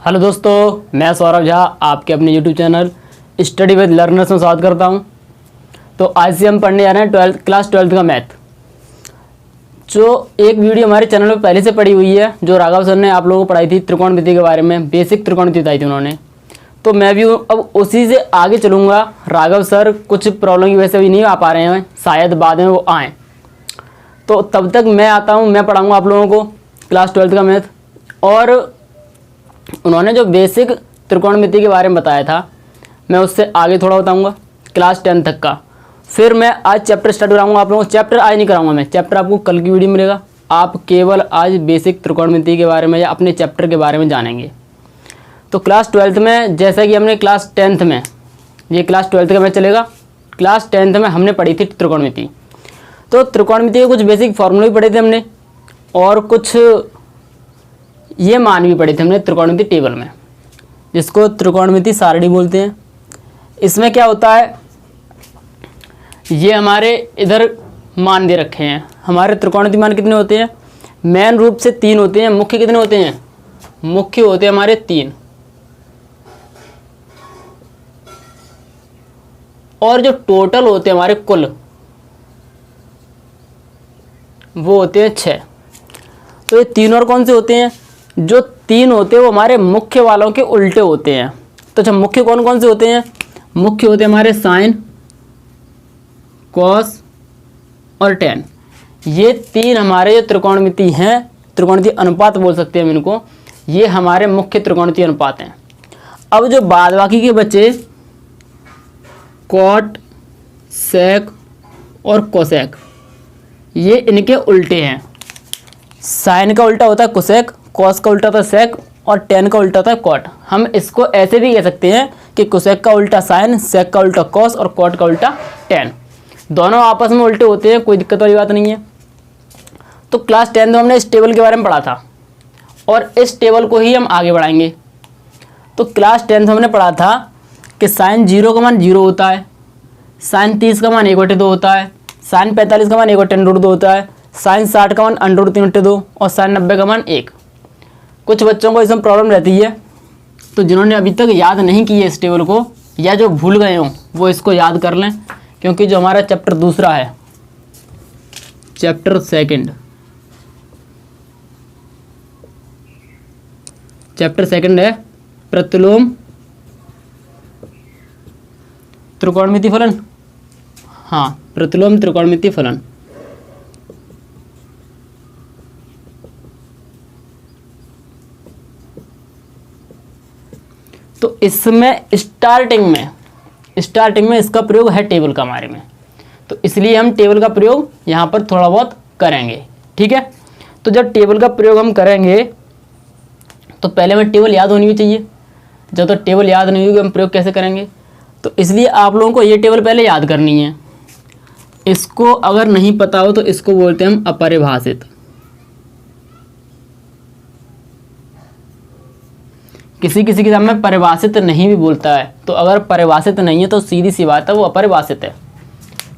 Hello दोस्तों, मैं सौरभ झा आपके अपने YouTube channel study with learners में स्वागत करता हूं। तो आज से हम पढ़ने जा रहे हैं क्लास 12 का मैथ। जो एक वीडियो हमारे चैनल में पहले से पड़ी हुई है, जो राघव सर ने आप लोगों को पढ़ाई थी त्रिकोणमिति के बारे में, बेसिक त्रिकोणमिति बताई थी उन्होंने। तो मैं भी अब उसी से आगे चलूँगा। राघव सर कुछ प्रॉब्लम की वजह से भी नहीं आ पा रहे हैं, शायद बाद में वो आएँ। तो तब तक मैं आता हूँ, मैं पढ़ाऊँगा आप लोगों को क्लास 12 का मैथ। और उन्होंने जो बेसिक त्रिकोणमिति के बारे में बताया था, मैं उससे आगे थोड़ा बताऊंगा क्लास 10 तक का। फिर मैं आज चैप्टर स्टार्ट कराऊंगा आप लोगों को। चैप्टर आज नहीं कराऊंगा मैं, चैप्टर आपको कल की वीडियो मिलेगा। आप केवल आज बेसिक त्रिकोणमिति के बारे में या अपने चैप्टर के बारे में जानेंगे। तो क्लास 12 में जैसा कि हमने क्लास 10th में, ये क्लास 12 का मैथ चलेगा। क्लास 10th में हमने पढ़ी थी त्रिकोणमिति। तो त्रिकोणमिति के कुछ बेसिक फॉर्मूले भी पढ़े थे हमने, और कुछ ये मान भी पढ़े थे हमने त्रिकोणमिति टेबल में, जिसको त्रिकोणमिति सारणी बोलते हैं। इसमें क्या होता है, ये हमारे इधर मान दे रखे हैं। हमारे त्रिकोणमिति मान कितने होते हैं? मेन रूप से 3 होते हैं। मुख्य कितने होते हैं? मुख्य होते हैं हमारे 3, और जो टोटल होते हैं हमारे कुल, वो होते हैं 6। तो ये 3 और कौन से होते हैं? जो 3 होते हैं वो हमारे मुख्य वालों के उल्टे होते हैं। तो अच्छा, मुख्य कौन कौन से होते हैं? मुख्य होते हैं हमारे साइन, कॉस और टेन। ये 3 हमारे जो त्रिकोणमिति हैं, त्रिकोणमिति अनुपात बोल सकते हैं हम इनको, ये हमारे मुख्य त्रिकोणमिति अनुपात हैं। अब जो बाद बाकी के बचे कॉट, सेक और कोसेक, ये इनके उल्टे हैं। साइन का उल्टा होता है कोसेक, कॉस का उल्टा होता है सेक, और टेन का उल्टा होता है कॉट। हम इसको ऐसे भी कह सकते हैं कि कोसेक का उल्टा साइन, सेक का उल्टा कॉस और कॉट का उल्टा टेन। दोनों आपस में उल्टे होते हैं, कोई दिक्कत वाली बात नहीं है। तो क्लास 10 में हमने इस टेबल के बारे में पढ़ा था, और इस टेबल को ही हम आगे बढ़ाएंगे। तो क्लास 10 में हमने पढ़ा था कि साइन 0 का मान 0 होता है, साइन 30 का मान 1/2 होता है, साइन 45 का मान 1/10√2 होता है, साइन 60 का मान √3/2 और साइन 90 का मान 1। कुछ बच्चों को इसमें प्रॉब्लम रहती है, तो जिन्होंने अभी तक याद नहीं की है इस टेबल को, या जो भूल गए हों, वो इसको याद कर लें। क्योंकि जो हमारा चैप्टर दूसरा है, चैप्टर सेकंड है प्रतिलोम त्रिकोणमिति फलन। हाँ, प्रतिलोम त्रिकोणमिति फलन। तो इसमें स्टार्टिंग में इसका प्रयोग है टेबल का हमारे में, तो इसलिए हम टेबल का प्रयोग यहाँ पर थोड़ा बहुत करेंगे। ठीक है, तो जब टेबल का प्रयोग हम करेंगे तो पहले हमें टेबल याद होनी भी चाहिए। जब तक टेबल याद नहीं होगी हम प्रयोग कैसे करेंगे? तो इसलिए आप लोगों को ये टेबल पहले याद करनी है। इसको अगर नहीं पता हो तो इसको बोलते हैं हम अपरिभाषित। किसी किसी किताब में परिभाषित नहीं भी बोलता है, तो अगर परिभाषित नहीं है तो सीधी सी बात है, वो अपरिभाषित है।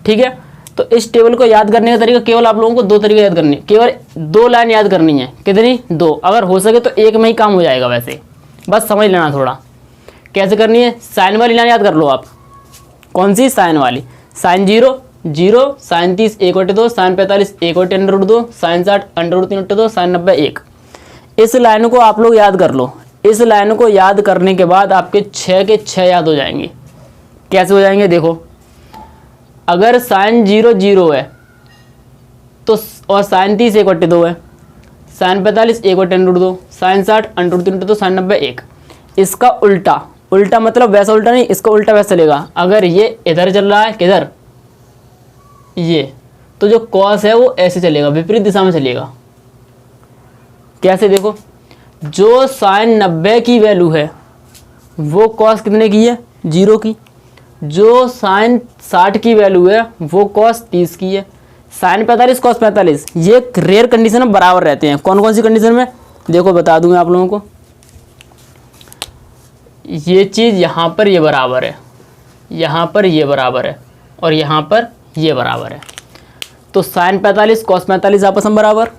ठीक है, तो इस टेबल को याद करने का तरीका केवल आप लोगों को 2 तरीके याद करनी है। केवल 2 लाइन याद करनी है। कितनी? 2। अगर हो सके तो एक में ही काम हो जाएगा, वैसे बस समझ लेना थोड़ा कैसे करनी है। साइन वाली लाइन याद कर लो आप। कौन सी? साइन वाली। Sine 0 0, sine 30 1/2, sine 45 1/10√2, sine 60 √3/2, sine 90 1। इस लाइन को आप लोग याद कर लो। इस लाइन को याद करने के बाद आपके 6 के 6 याद हो जाएंगे। कैसे हो जाएंगे? देखो, अगर साइन 0 0 है तो, और साइन 30 1/2 है, साइन 45 1/10√2, साइन 60 √3/2, साइन 90 1। इसका उल्टा, उल्टा मतलब वैसा उल्टा नहीं, इसका उल्टा वैसा चलेगा। अगर ये इधर चल रहा है, किधर? ये, तो जो कॉस है वो ऐसे चलेगा, विपरीत दिशा में चलेगा। कैसे? देखो, जो साइन 90 की वैल्यू है वो कॉस कितने की है? 0 की। जो साइन 60 की वैल्यू है वो कॉस 30 की है। साइन 45 कॉस 45, ये रेयर कंडीशन में बराबर रहते हैं। कौन कौन सी कंडीशन में? देखो बता दूं मैं आप लोगों को। ये चीज़ यहाँ पर ये बराबर है, यहाँ पर ये बराबर है, और यहाँ पर ये बराबर है। तो साइन 45 कॉस 45 आपस में बराबर,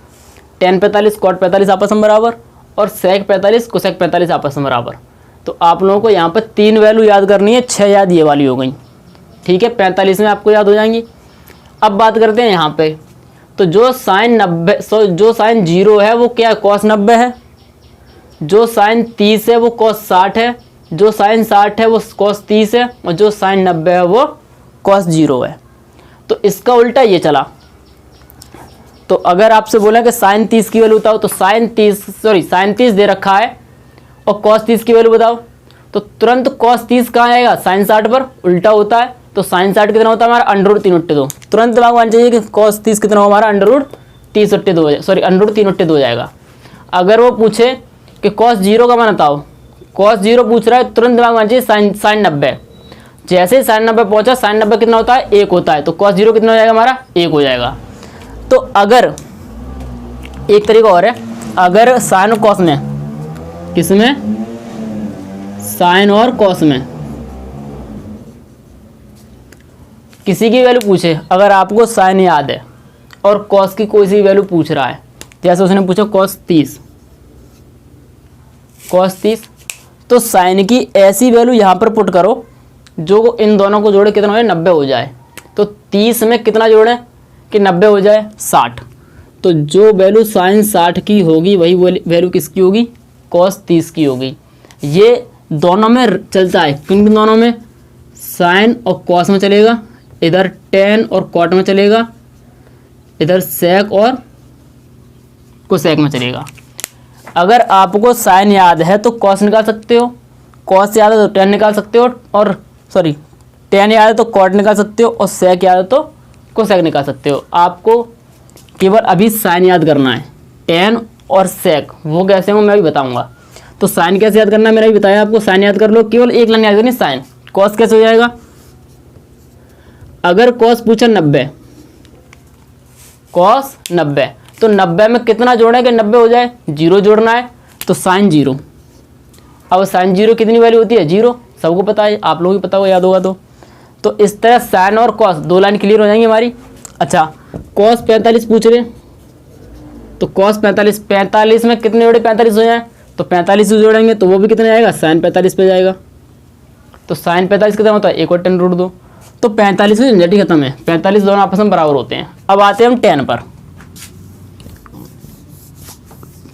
टेन 45 कॉट 45 आपस में बराबर, और सेक 45 कोसेक 45 आपस में बराबर। तो आप लोगों को यहाँ पर 3 वैल्यू याद करनी है, 6 याद ये वाली हो गई, ठीक है। 45 में आपको याद हो जाएंगी। अब बात करते हैं यहाँ पे, तो जो साइन 0 है वो क्या है, कॉस 90 है। जो साइन 30 है वो कॉस 60 है। जो साइन 60 है वो कॉस 30 है। और जो साइन 90 है वो कॉस 0 है। तो इसका उल्टा ये चला। तो अगर आपसे बोला कि साइन 30 की वैल्यू बताओ, तो साइन 30 दे रखा है और कॉस 30 की वैल्यू बताओ, तो तुरंत कॉस 30 कहाँ आएगा, साइन 60 पर, उल्टा होता है। तो साइन 60 कितना होता है हमारा, √3/2। तुरंत दिमाग मान चाहिए कि कॉस 30 कितना हो हमारा, √3/2 हो जाएगा। अगर वो पूछे कि कॉस 0 का मान बताओ, कॉस 0 पूछ रहा है, तुरंत दिमाग मान चाहिए साइन 90। जैसे ही साइन 90 पहुंचा, साइन 90 कितना होता है, 1 होता है। तो कॉस 0 कितना हो जाएगा हमारा, 1 हो जाएगा। तो अगर एक तरीका और है, अगर साइन और कॉस में, किसमें, साइन और कॉस में किसी की वैल्यू पूछे, अगर आपको साइन याद है और कॉस की कोई सी वैल्यू पूछ रहा है, जैसे उसने पूछा कॉस 30, तो साइन की ऐसी वैल्यू यहाँ पर पुट करो जो इन दोनों को जोड़े कितना हो जाए, 90 हो जाए। तो 30 में कितना जोड़े कि 90 हो जाए, 60। तो जो वैल्यू साइन 60 की होगी वही वैल्यू किसकी होगी, कॉस 30 की होगी। ये दोनों में चलता है, किन दोनों में, साइन और कॉस में चलेगा, इधर टेन और कॉट में चलेगा, इधर सेक और कोसेक में चलेगा। अगर आपको साइन याद है तो कॉस निकाल सकते हो, कॉस याद है तो टेन निकाल सकते हो, और टेन याद है तो कॉट निकाल सकते हो, और सेक याद है तो कोसेक निकाल सकते हो। आपको केवल अभी साइन याद करना है, टेन और सेक वो कैसे हो मैं भी बताऊंगा। तो साइन कैसे याद करना है मैंने भी बताया आपको, साइन याद कर लो, केवल एक लाइन याद करनी, साइन। कॉस कैसे हो जाएगा, अगर कॉस पूछा 90, कॉस 90, तो 90 में कितना जोड़े कि 90 हो जाए, 0 जोड़ना है। तो साइन 0, अब साइन 0 कितनी वैल्यू होती है, 0, सबको पता है, आप लोगों को पता होगा, याद होगा। तो इस तरह साइन और कॉस 2 लाइन क्लियर हो जाएंगी हमारी। अच्छा, कॉस 45 पूछ रहे, तो कॉस 45 में कितने जोड़े 45 हो जाए, तो 45 से जोड़ेंगे तो वो भी कितने आएगा, साइन 45 पे जाएगा। तो साइन 45 कितना होता है, 1 और 10 √2। तो 45 की झंझट ही खत्म है, 45 दोनों आपस में बराबर होते हैं। अब आते हैं हम टेन पर।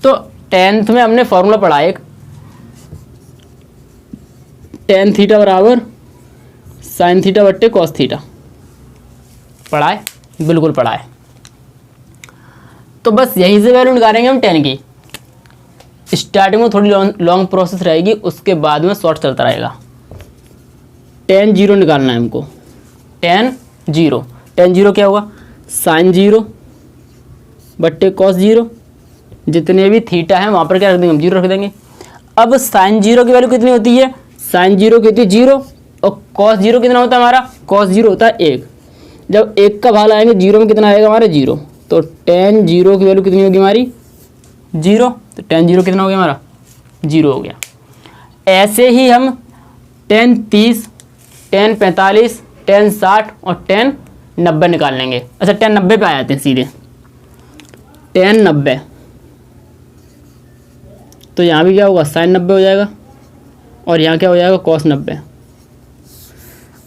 तो 10th में हमने फॉर्मूला पढ़ा एक, टेन थीटा बराबर साइन थीटा बट्टे कॉस थीटा, पढ़ा है, बिल्कुल पढ़ा है। तो बस यहीं से वैल्यू निकालेंगे हम 10 की। स्टार्टिंग में थोड़ी लॉन्ग प्रोसेस रहेगी, उसके बाद में शॉर्ट चलता रहेगा। tan 0 निकालना है हमको, tan 0 क्या होगा, साइन 0 बट्टे कॉस 0, जितने भी थीटा है वहाँ पर क्या रख देंगे हम, 0 रख देंगे। अब साइन 0 की वैल्यू कितनी होती है, साइन 0 की होती है 0, और कॉस 0 कितना होता है हमारा, कॉस 0 होता है 1। जब 1 का भाग लाएंगे 0 में कितना आएगा हमारा, 0। तो tan 0 की वैल्यू कितनी होगी हमारी, 0। तो tan 0 कितना हो गया हमारा, 0 हो गया। ऐसे ही हम tan 30, tan 45, tan 60 और tan 90 निकाल लेंगे। अच्छा, tan 90 पे आ जाते हैं सीधे, tan 90, तो यहाँ भी क्या होगा, साइन 90 हो जाएगा, और यहाँ क्या हो जाएगा, कॉस 90।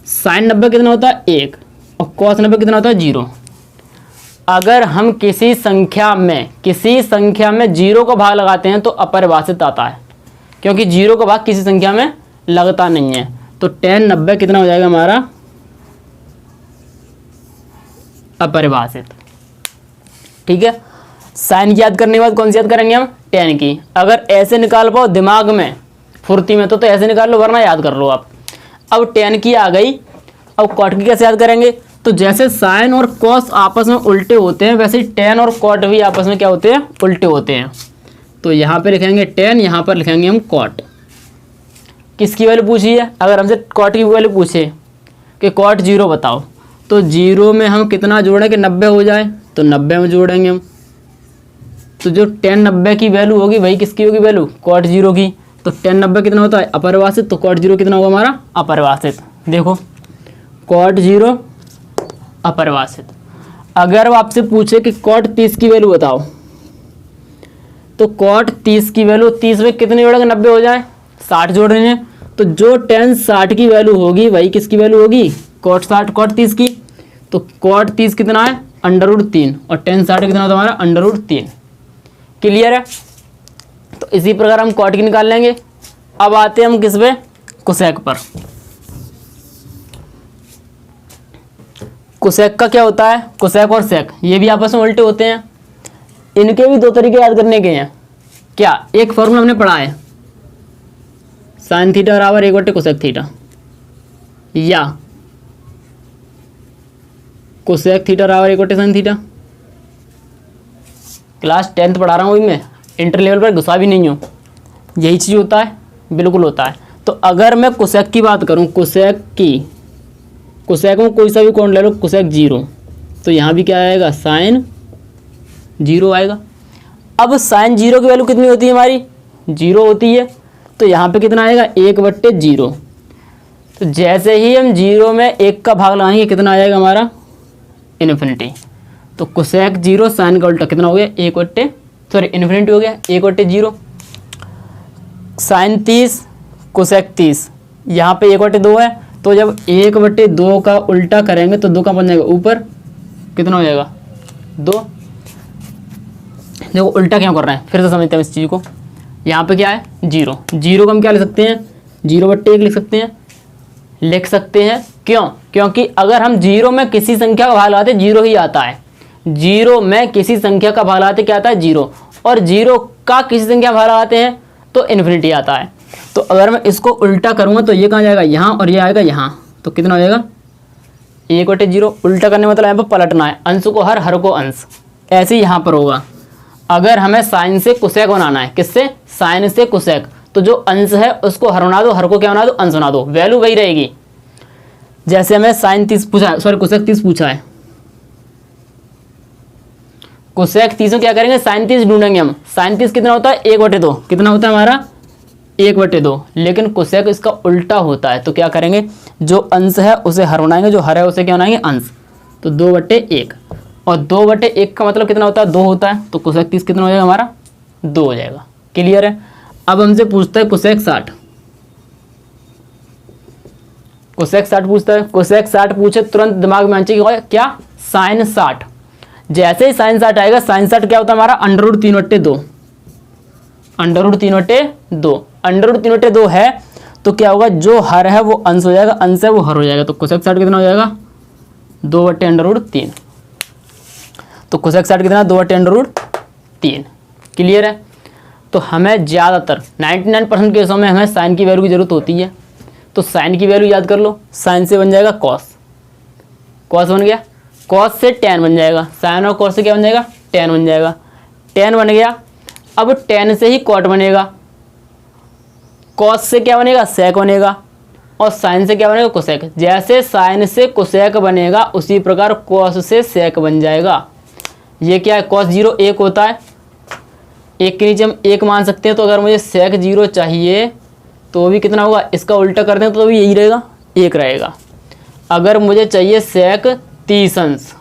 साइन 90 कितना होता है, 1, और कॉस 90 कितना होता है, 0। अगर हम किसी संख्या में 0 का भाग लगाते हैं तो अपरिभाषित आता है, क्योंकि 0 का भाग किसी संख्या में लगता नहीं है। तो tan 90 कितना हो जाएगा हमारा, अपरिभाषित, ठीक है। साइन की याद करने के बाद कौन सी याद करेंगे हम, tan की। अगर ऐसे निकाल पाओ दिमाग में फुर्ती में तो ऐसे निकाल लो, वरना याद कर लो आप। अब tan की आ गई, अब कॉट की कैसे याद करेंगे, तो जैसे साइन और कॉस आपस में उल्टे होते हैं, वैसे tan और कॉट भी आपस में क्या होते हैं, उल्टे होते हैं। तो यहाँ पे लिखेंगे tan, यहाँ पर लिखेंगे हम कॉट। किसकी वैल्यू पूछी है, अगर हमसे कॉट की वैल्यू पूछे कि कॉट 0 बताओ, तो 0 में हम कितना जोड़ें कि 90 हो जाए, तो 90 में जोड़ेंगे हम। तो जो tan 90 की वैल्यू होगी वही किसकी होगी वैल्यू, कॉट 0 की। तो tan 90 कितना होता है, अपरिभाषित, तो कॉट 0 कितना होगा हमारा, अपरिभाषित। देखो कॉट 0 अपरिभाषित। अगर वो आपसे पूछे कि कॉट 30 की वैल्यू बताओ, तो कॉट 30 की वैल्यू 30 में कितने जोड़ेंगे, 90 हो जाए, 60 जोड़ रहे हैं। तो जो tan 60 की वैल्यू होगी वही किसकी वैल्यू होगी, कॉट 60 कॉट 30 की। तो कॉट 30 कितना है, √3 और tan 60 कितना होता है हमारा √3। क्लियर है। तो इसी प्रकार हम कॉट की निकाल लेंगे। अब आते हैं हम किस पे, कोसेक पर। कोसेक का क्या होता है, कोसेक और सेक ये भी आपस में उल्टे होते हैं। इनके भी दो तरीके याद करने के हैं। क्या, एक फॉर्मूला हमने पढ़ा है साइन थीटा बराबर 1/, कोसेक थीटा, या कोसेक थीटा बराबर 1/, साइन थीटा। क्लास 10th पढ़ा रहा हूँ अभी मैं, इंटर लेवल पर घुसा भी नहीं हूँ। यही चीज़ होता है, बिल्कुल होता है। तो अगर मैं कोसेक की बात करूँ, कोसेक में कोई सा भी कोण ले लो, कोसेक 0, तो यहाँ भी क्या आएगा, साइन 0 आएगा। अब साइन 0 की वैल्यू कितनी होती है हमारी, 0 होती है। तो यहाँ पे कितना आएगा, 1/0। तो जैसे ही हम 0 में 1 का भाग लगाएंगे कितना आ जाएगा हमारा, इन्फिनिटी। तो कोसेक 0 साइन का उल्टा कितना हो गया, इन्फिनिटी हो गया 1/0। साइन 30 कोसेक 30, यहाँ पे 1/2 है। तो जब 1/2 का उल्टा करेंगे तो 2 का बन जाएगा ऊपर, कितना हो जाएगा 2। देखो उल्टा क्यों कर रहे हैं, फिर से समझते हैं इस चीज़ को। यहाँ पे क्या है, 0 को हम क्या लिख सकते हैं, 0/1 लिख सकते हैं। क्यों, क्योंकि अगर हम 0 में किसी संख्या का भाग लगाते 0 ही आता है। 0 में किसी संख्या का भाग लगाते क्या आता है, 0, और 0 का किसी संख्या का भाग लगाते हैं तो इन्फिनिटी आता है। तो अगर मैं इसको उल्टा करूँगा तो ये कहाँ जाएगा, यहाँ, और ये आएगा यहाँ। तो कितना हो जाएगा, 1/0। उल्टा करने मतलब यहाँ पर पलटना है, अंश को हर को अंश। ऐसे ही यहाँ पर होगा। अगर हमें साइन से कोसेक बनाना है, किससे, साइन से कोसेक, तो जो अंश है उसको हर बना दो, हर को क्या बना दो, अंश बना दो, वैल्यू वही रहेगी। जैसे हमें साइन 30 पूछा है, सॉरी कोसेक 30 पूछा है, कोसेक 30 में क्या करेंगे, साइन 30 ढूंढेंगे हम। साइन 30 कितना होता है, 1/2, कितना होता है हमारा 1/2। लेकिन कोसेक इसका उल्टा होता है। तो क्या करेंगे, जो अंश है उसे हर बनाएंगे, जो हर है उसे क्या बनाएंगे, अंश। तो 2/1, और 2/1 का मतलब कितना होता है, 2 होता है। तो कोसेक 30 कितना हो जाएगा हमारा, 2 हो जाएगा। क्लियर है। अब हमसे पूछता है कोसेक 60, कोसेक 60 पूछता है। कोसेक 60 पूछे तुरंत दिमाग में आना चाहिए क्या, साइन 60। जैसे ही साइन 60 आएगा, साइन 60 क्या होता है हमारा, √3/2, √3/2 है। तो क्या होगा, जो हर है वो अंश हो जाएगा, अंश है वो हर हो जाएगा। तो कोसेक 60 कितना हो जाएगा, 2/√3। तो कोसेक 60 कितना, 2/√3। क्लियर है। तो हमें ज़्यादातर 99% केसों में हमें साइन की वैल्यू की ज़रूरत होती है। तो साइन की वैल्यू याद कर लो, साइन से बन जाएगा कॉस, कॉस बन गया, कॉस से टैन बन जाएगा, साइन और कॉस से क्या बन जाएगा, टैन बन जाएगा, टैन बन गया। अब टैन से ही कॉट बनेगा, कॉस से क्या बनेगा, सेक बनेगा, और साइन से क्या बनेगा, कोसेक। जैसे साइन से कोसेक बनेगा उसी प्रकार कॉस से सेक बन जाएगा। ये क्या है, कॉस 0 1 होता है, 1 के नीचे हम 1 मान सकते हैं। तो अगर मुझे सेक 0 चाहिए तो भी कितना होगा, इसका उल्टा कर दें तो भी यही रहेगा, 1 रहेगा। अगर मुझे चाहिए सेक 30 अंश,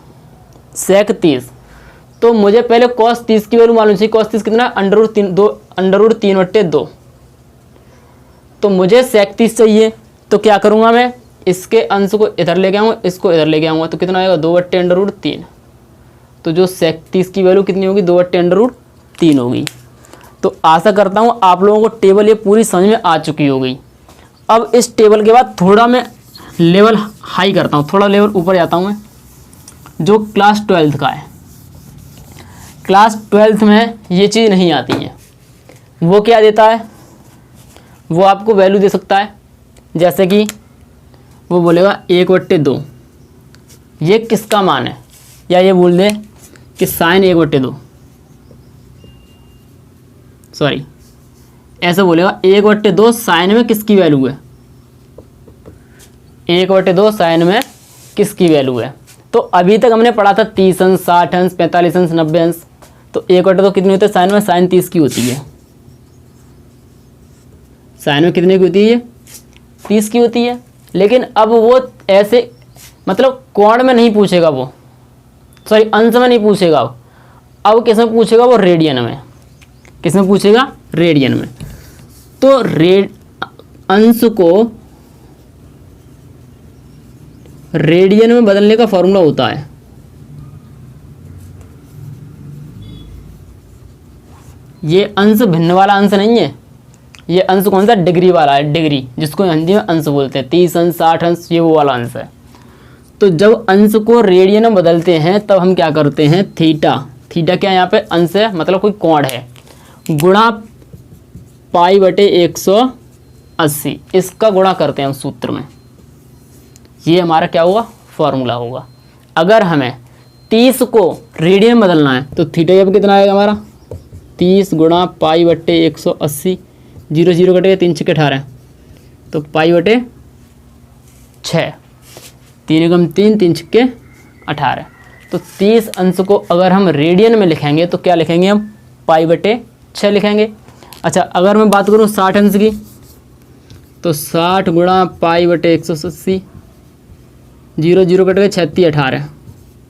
सेक 30, तो मुझे पहले कॉस 30 की वैल्यू मालूम चाहिए। कॉस 30 कितना है, √3/2। तो मुझे सेक 30 चाहिए। तो क्या करूँगा मैं, इसके अंश को इधर लेके आऊँगा, इसको इधर लेके आऊँगा। तो कितना आएगा, 2/√3। तो जो सेक 30 की वैल्यू कितनी होगी, 2/√3 होगी। तो आशा करता हूँ आप लोगों को टेबल ये पूरी समझ में आ चुकी होगी। अब इस टेबल के बाद थोड़ा मैं लेवल हाई करता हूँ, थोड़ा लेवल ऊपर जाता हूँ मैं, जो क्लास 12th का है। क्लास 12th में ये चीज़ नहीं आती है। वो क्या देता है, वो आपको वैल्यू दे सकता है। जैसे कि वो बोलेगा 1/2, ये किसका मान है, या ये बोल दे कि साइन 1/2, सॉरी ऐसे बोलेगा 1/2 साइन में किसकी वैल्यू है, 1/2 साइन में किसकी वैल्यू है। तो अभी तक हमने पढ़ा था 30 अंश, 60 अंश, 45 अंश, 90 अंश। तो 1/2 कितनी होती है साइन में, साइन 30 की होती है। साइन में कितने की होती है, 30 की होती है। लेकिन अब वो ऐसे मतलब कोण में नहीं पूछेगा, वो सॉरी अंश में नहीं पूछेगा, अब किस में पूछेगा, वो रेडियन में। किस में पूछेगा? रेडियन में। तो अंश को रेडियन में बदलने का फॉर्मूला होता है, ये अंश भिन्न वाला अंश नहीं है, ये अंश कौन सा? डिग्री वाला है, डिग्री, जिसको हिंदी में अंश बोलते हैं। 30 अंश, 60 अंश, ये वो वाला अंश है। तो जब अंश को रेडियन में बदलते हैं तब हम क्या करते हैं? थीटा, थीटा क्या है यहाँ पे? अंश है, मतलब कोई कोण है, गुणा π/180, इसका गुणा करते हैं हम सूत्र में। ये हमारा क्या होगा? फॉर्मूला होगा। अगर हमें 30 को रेडियन में बदलना है तो थीटा अब कितना आएगा हमारा? 30 गुणा π/180, 0 0 कटेगा, 3 6 18, तो π/6, 3 एकम 3, 3 6 18। तो 30 अंश को अगर हम रेडियन में लिखेंगे तो क्या लिखेंगे हम? π/6 लिखेंगे। अच्छा, अगर मैं बात करूँ 60 अंश की, तो 60 गुणा π/180, 0 0 कटेगा, 36 18,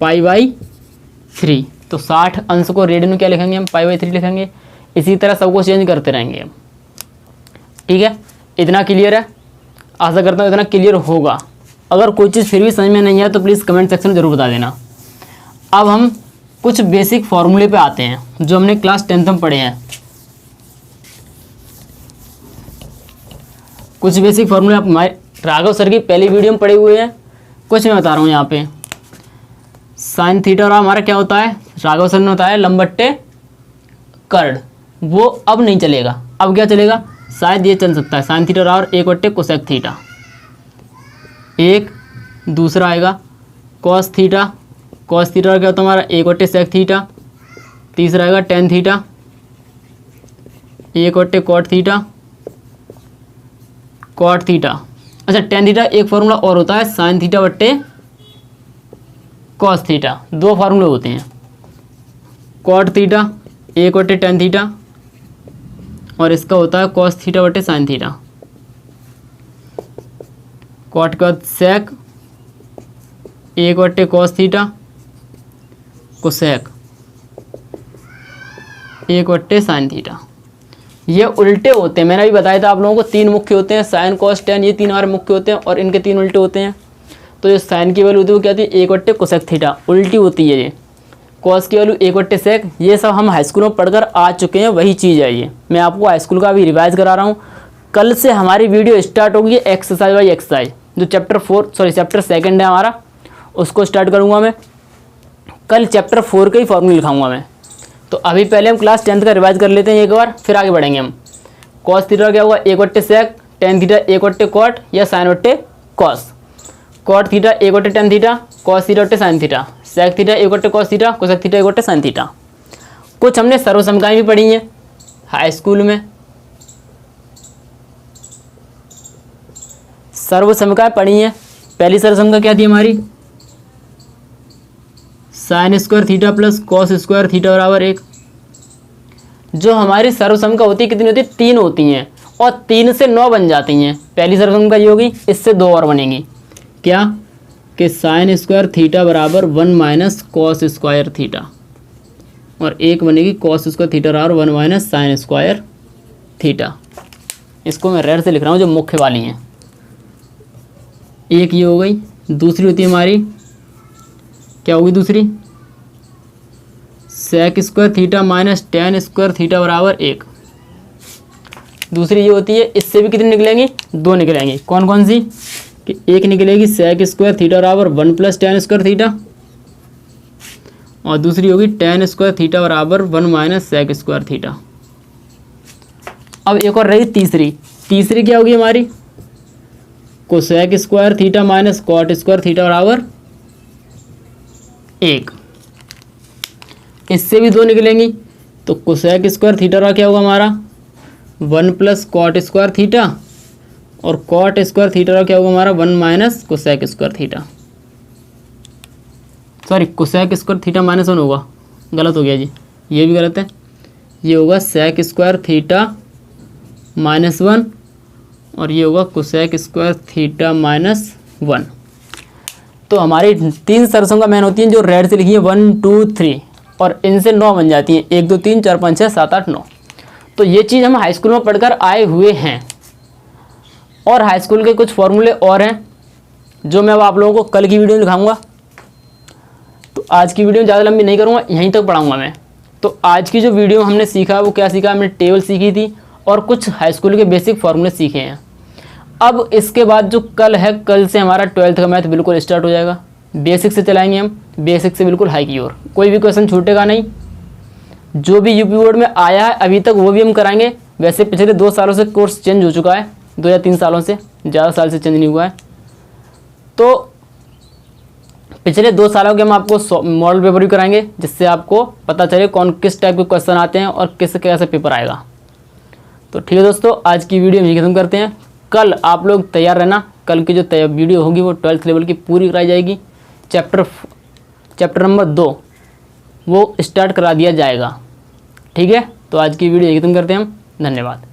π/3। तो 60 अंश को रेडियन में क्या लिखेंगे हम? π/3 लिखेंगे। इसी तरह सबको चेंज करते रहेंगे हम। ठीक है, इतना क्लियर है? आशा करता हूँ इतना क्लियर होगा। अगर कोई चीज़ फिर भी समझ में नहीं है तो प्लीज़ कमेंट सेक्शन में ज़रूर बता देना। अब हम कुछ बेसिक फॉर्मूले पे आते हैं जो हमने क्लास 10th में पढ़े हैं। कुछ बेसिक फॉर्मूले आप हमारे राघव सर की पहली वीडियो में पढ़े हुए हैं, कुछ मैं बता रहा हूँ यहाँ पे। साइन थीटा और हमारा क्या होता है? राघव सर ने बताया लंबट्टे कर्ड, वो अब नहीं चलेगा। अब क्या चलेगा? शायद ये चल सकता है, साइन थीटा और 1/2 कोसेक थीटा। एक दूसरा आएगा कॉस थीटा, कॉस थीटा क्या होता है हमारा? 1/2 सेक थीटा। तीसरा आएगा tan theta, 1/2 cot theta, cot theta. अच्छा, टेन थीटा एक फार्मूला और होता है, साइन थीटा बट्टे कॉस थीटा। दो फार्मूले होते हैं, कॉट थीटा 1/2 टेन थीटा, और इसका होता है कॉस थीटा बट्टे साइन थीटा। कॉट के बाद सेक 1/2 cos theta, cosec 1/2 sine theta. ये उल्टे होते हैं, मैंने अभी बताया था आप लोगों को। 3 मुख्य होते हैं, साइन कॉस टेन, ये 3 हमारे मुख्य होते हैं और इनके 3 उल्टे होते हैं। तो जो साइन की वैल्यू होती है वो क्या होती है? 1/2 कोसेक थीटा, उल्टी होती है ये। कॉस की वैल्यू 1/2 सेक, ये सब हम हाई स्कूल में पढ़कर आ चुके हैं, वही चीज़ है ये। मैं आपको हाई स्कूल का भी रिवाइज करा रहा हूँ। कल से हमारी वीडियो स्टार्ट होगी एक्सरसाइज बाई एक्सरसाइज, जो चैप्टर 2 है हमारा, उसको स्टार्ट करूँगा मैं। कल चैप्टर 4 के ही फॉर्मूले लिखाऊंगा मैं। तो अभी पहले हम क्लास 10th का रिवाइज कर लेते हैं एक बार, फिर आगे बढ़ेंगे हम। कॉस थीटा क्या होगा? 1/2 सेक, टेन थीटा 1/2 कॉट या साइन बट्टे cos. Cot theta 1/2 tan theta, cos theta बट्टे sine theta, sec theta 1/2 cos theta, cosec theta 1/2 sine theta. कुछ हमने सर्वसमकाएं भी पढ़ी हैं हाई स्कूल में। सर्वसमकाएं पढ़ी हैं। पहली सर्वसमका क्या थी हमारी? Sine square theta plus cos square theta बराबर 1। जो हमारी सर्वसमका होती है कितनी होती है? 3 होती हैं, और 3 से 9 बन जाती हैं। पहली सर्वसमका ये होगी, इससे 2 और बनेंगी। क्या? कि साइन स्क्वायर थीटा बराबर 1 माइनस कॉस स्क्वायर थीटा, और एक बनेगी कॉस स्क्वायर थीटा बराबर 1 माइनस साइन स्क्वायर थीटा। इसको मैं रेड से लिख रहा हूँ, जो मुख्य वाली हैं। एक ये हो गई। दूसरी होती है हमारी, क्या होगी दूसरी? Sec square theta minus tan square theta बराबर 1। दूसरी ये होती है, इससे भी कितनी निकलेंगी? 2 निकलेंगी। कौन कौन सी? कि एक निकलेगी सेक स्क्वायर थीटा बराबर 1 प्लस टेन स्क्वायर थीटा, और दूसरी होगी टेन स्क्वायर थीटा बराबर 1 माइनस सेक स्क्वायर थीटा। अब एक और रही तीसरी। तीसरी क्या होगी हमारी? Cosec square theta minus cot square theta बराबर 1। इससे भी 2 निकलेंगी। तो कोसेक स्क्वायर थीटा का क्या होगा हमारा? 1 प्लस कॉट स्क्वायर थीटा, और कॉट स्क्वायर थीटा का क्या होगा हमारा? 1 minus cosec square theta. Sorry, cosec square theta minus 1 होगा, गलत हो गया जी, ये भी गलत है। ये होगा सेक स्क्वायर थीटा माइनस 1, और ये होगा कोसेक स्क्वायर थीटा माइनस 1। तो हमारी 3 सर्वसमका मैन होती हैं जो रेड से लिखी है 1 2 3, और इनसे 9 बन जाती हैं। 1 2 3 4 5 6 7 8 9। तो ये चीज़ हम हाई स्कूल में पढ़कर आए हुए हैं, और हाई स्कूल के कुछ फॉर्मूले और हैं जो मैं अब आप लोगों को कल की वीडियो में दिखाऊंगा। तो आज की वीडियो ज़्यादा लंबी नहीं करूँगा, यहीं तक पढ़ाऊँगा मैं। तो आज की जो वीडियो हमने सीखा वो क्या सीखा, हमने टेबल सीखी थी और कुछ हाई स्कूल के बेसिक फार्मूले सीखे हैं। अब इसके बाद जो कल है, कल से हमारा 12th का मैथ बिल्कुल स्टार्ट हो जाएगा। बेसिक से चलाएंगे हम, बेसिक से बिल्कुल हाई की ओर, कोई भी क्वेश्चन छूटेगा नहीं। जो भी यूपी बोर्ड में आया है अभी तक वो भी हम कराएंगे। वैसे पिछले 2 सालों से कोर्स चेंज हो चुका है, 2 या 3 सालों से, ज़्यादा साल से चेंज नहीं हुआ है। तो पिछले 2 सालों के हम आपको मॉडल पेपर भी कराएंगे, जिससे आपको पता चले कौन किस टाइप के क्वेश्चन आते हैं और किस कैसे पेपर आएगा। तो ठीक है दोस्तों, आज की वीडियो यहीं खत्म करते हैं। कल आप लोग तैयार रहना, कल की जो वीडियो होगी वो 12th लेवल की पूरी कराई जाएगी। चैप्टर नंबर 2 वो स्टार्ट करा दिया जाएगा। ठीक है, तो आज की वीडियो यहीं खत्म करते हैं हम। धन्यवाद।